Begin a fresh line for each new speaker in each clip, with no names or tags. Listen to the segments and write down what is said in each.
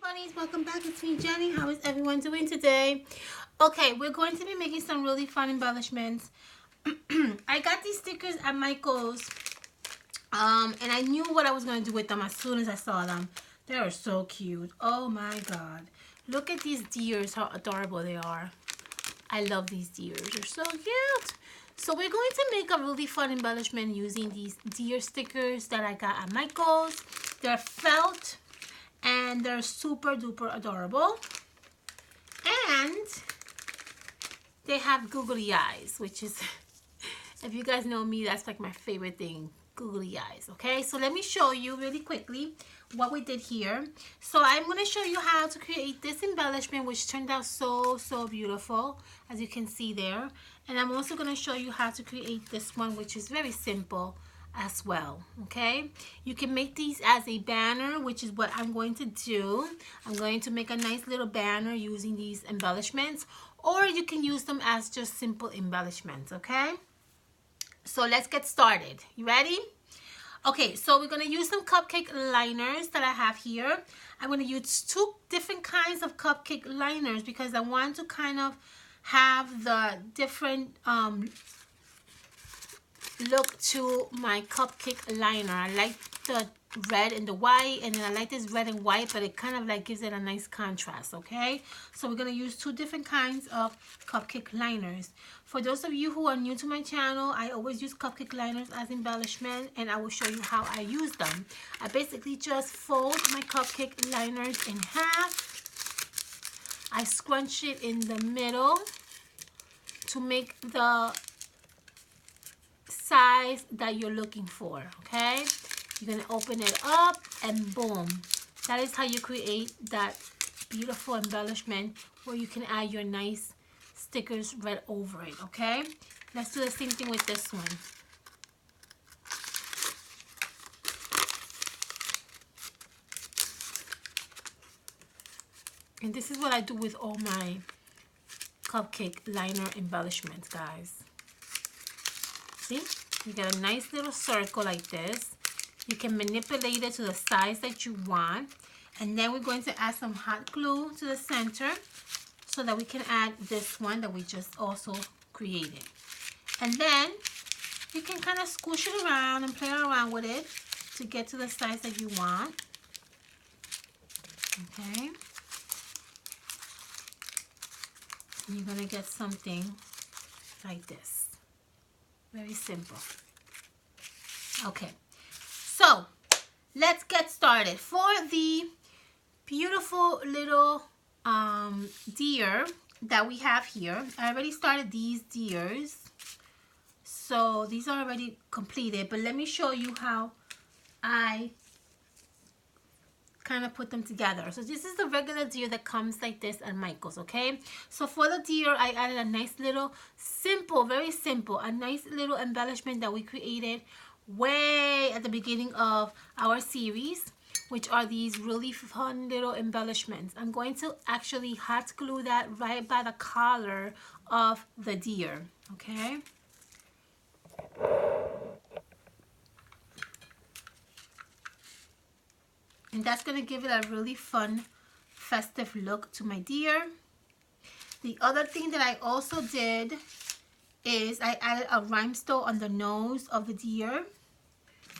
bunnies, welcome back. It's me, Jenny. How is everyone doing today? Okay, we're going to be making some really fun embellishments. I got these stickers at Michael's, and I knew what I was going to do with them as soon as I saw them. They are so cute. Oh my god. Look at these deers, how adorable they are. I love these deers. They're so cute. So we're going to make a really fun embellishment using these deer stickers that I got at Michael's. They're felt and they're super duper adorable. And they have googly eyes, which is, if you guys know me, that's like my favorite thing, googly eyes. Okay, so let me show you really quickly what we did here. So I'm going to show you how to create this embellishment, which turned out so beautiful, as you can see there. And I'm also going to show you how to create this one, which is very simple as well. Okay, you can make these as a banner, which is what I'm going to do. I'm going to make a nice little banner using these embellishments, or you can use them as just simple embellishments. Okay, so let's get started. You ready? Okay, so we're going to use some cupcake liners that I have here. I'm going to use two different kinds of cupcake liners because I want to kind of have the different look to my cupcake liner. I like the red and the white, and then I like this red and white, but it kind of like gives it a nice contrast. Okay, so we're going to use two different kinds of cupcake liners. For those of you who are new to my channel, I always use cupcake liners as embellishment, and I will show you how I use them. I basically just fold my cupcake liners in half. I scrunch it in the middle to make the size that you're looking for. Okay, you're gonna open it up and boom, that is how you create that beautiful embellishment where you can add your nice stickers right over it. Okay, let's do the same thing with this one. And this is what I do with all my cupcake liner embellishments, guys. See, you get a nice little circle like this. You can manipulate it to the size that you want. And then we're going to add some hot glue to the center so that we can add this one that we just also created. And then you can kind of squish it around and play around with it to get to the size that you want. Okay. And you're going to get something like this. Very simple. Okay, so let's get started. For the beautiful little deer that we have here, I already started these deers, so these are already completed, but let me show you how I kind of put them together. So this is the regular deer that comes like this at Michael's. Okay, so for the deer I added a nice little simple, very simple, a nice little embellishment that we created way at the beginning of our series, which are these really fun little embellishments. I'm going to actually hot glue that right by the collar of the deer. Okay, and that's going to give it a really fun, festive look to my deer. The other thing that I also did is I added a rhinestone on the nose of the deer.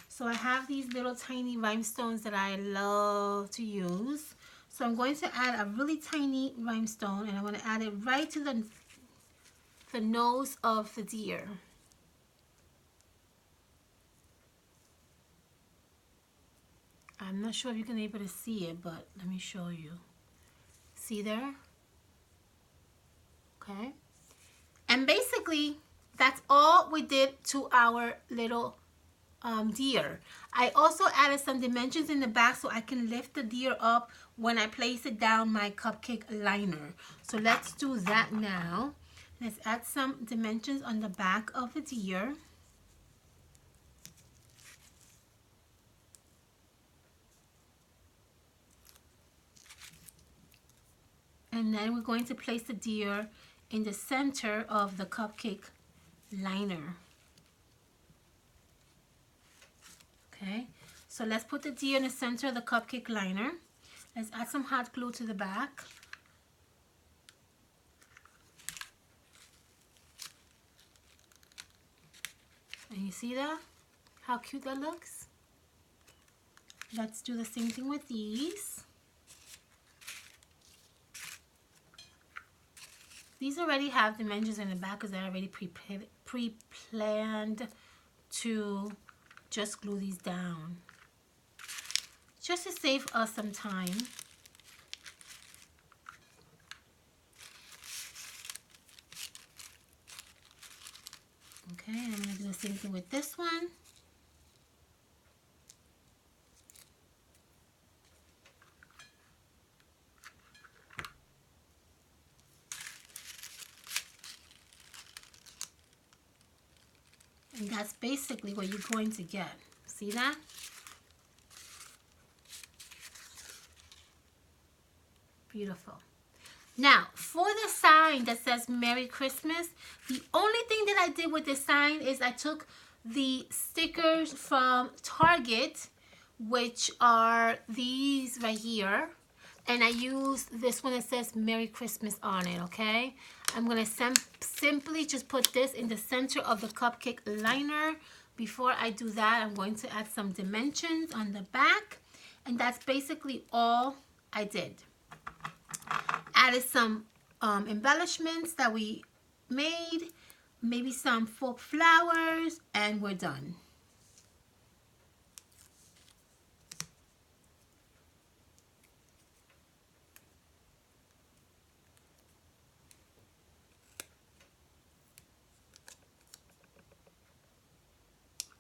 So I have these little tiny rhinestones that I love to use. So I'm going to add a really tiny rhinestone, and I'm going to add it right to the nose of the deer. I'm not sure if you can be able to see it, but let me show you. See there? Okay. And basically, that's all we did to our little deer. I also added some dimensions in the back so I can lift the deer up when I place it down my cupcake liner. So let's do that now. Let's add some dimensions on the back of the deer. And then we're going to place the deer in the center of the cupcake liner. Okay, so let's put the deer in the center of the cupcake liner. Let's add some hot glue to the back. And you see that? How cute that looks? Let's do the same thing with these. These already have dimensions in the back because they're already pre-planned to just glue these down. Just to save us some time. Okay, and I'm going to do the same thing with this one. And that's basically what you're going to get. See that? Beautiful. Now, for the sign that says Merry Christmas, the only thing that I did with this sign is I took the stickers from Target, which are these right here, and I used this one that says Merry Christmas on it, okay? I'm going to simply just put this in the center of the cupcake liner. Before I do that, I'm going to add some dimensions on the back, and that's basically all I did. Added some embellishments that we made, maybe some faux flowers, and we're done.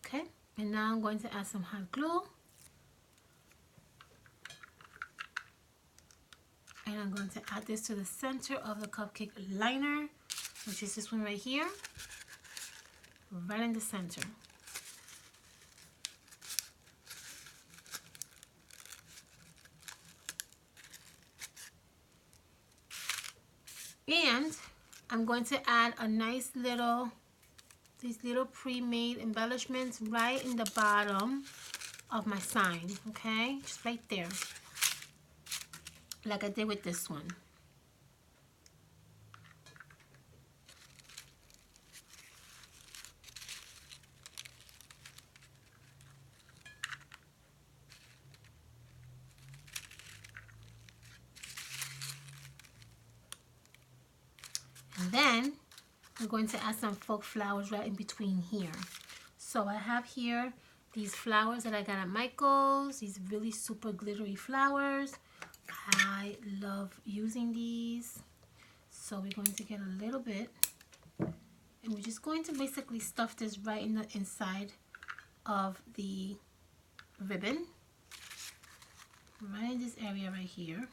Okay, and now I'm going to add some hot glue. And I'm going to add this to the center of the cupcake liner, which is this one right here, right in the center. And I'm going to add a nice little, these little pre-made embellishments right in the bottom of my sign, okay? Just right there, like I did with this one. And then I'm going to add some faux flowers right in between here. So I have here these flowers that I got at Michael's, these really super glittery flowers. I love using these. So we're going to get a little bit, and we're just going to basically stuff this right in the inside of the ribbon, right in this area right here.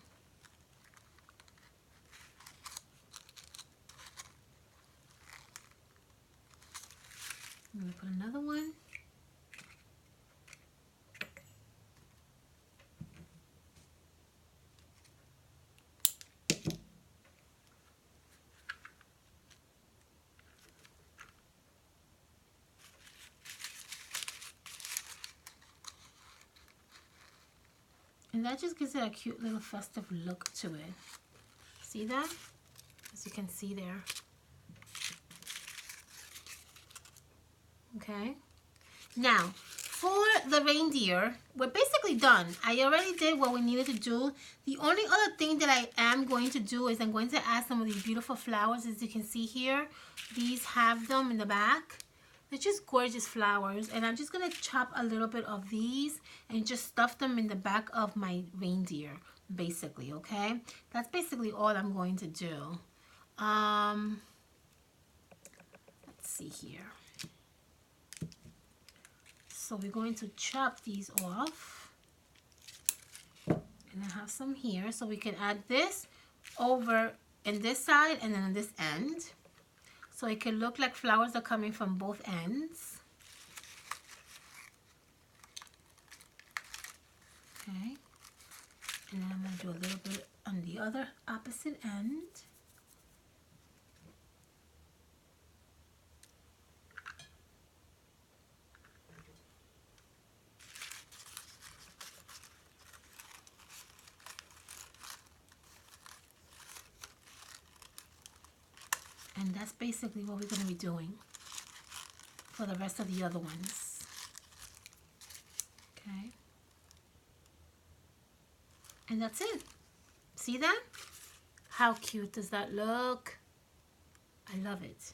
I'm going to put another one. And that just gives it a cute little festive look to it. See that? As you can see there. Okay. Now, for the reindeer, we're basically done. I already did what we needed to do. The only other thing that I am going to do is I'm going to add some of these beautiful flowers. As you can see here, these have them in the back. They're just gorgeous flowers, and I'm just going to chop a little bit of these and just stuff them in the back of my reindeer, basically, okay? That's basically all I'm going to do. Let's see here. So we're going to chop these off, and I have some here, so we can add this over in this side and then on this end. So it can look like flowers are coming from both ends. Okay. And then I'm going to do a little bit on the other opposite end. And that's basically what we're going to be doing for the rest of the other ones. Okay. And that's it. See that? How cute does that look? I love it.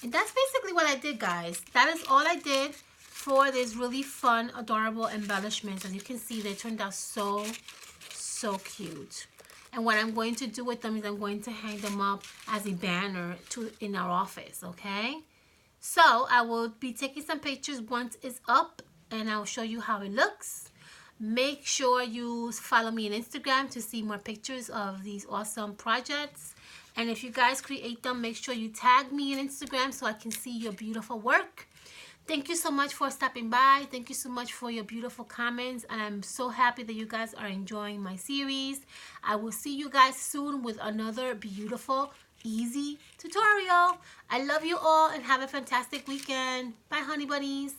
And that's basically what I did, guys. That is all I did for this really fun, adorable embellishments. As you can see, they turned out so cute. And what I'm going to do with them is I'm going to hang them up as a banner in our office, okay? So I will be taking some pictures once it's up, and I'll show you how it looks. Make sure you follow me on Instagram to see more pictures of these awesome projects. And if you guys create them, make sure you tag me on Instagram so I can see your beautiful work. Thank you so much for stopping by. Thank you so much for your beautiful comments. And I'm so happy that you guys are enjoying my series. I will see you guys soon with another beautiful, easy tutorial. I love you all and have a fantastic weekend. Bye, honey bunnies.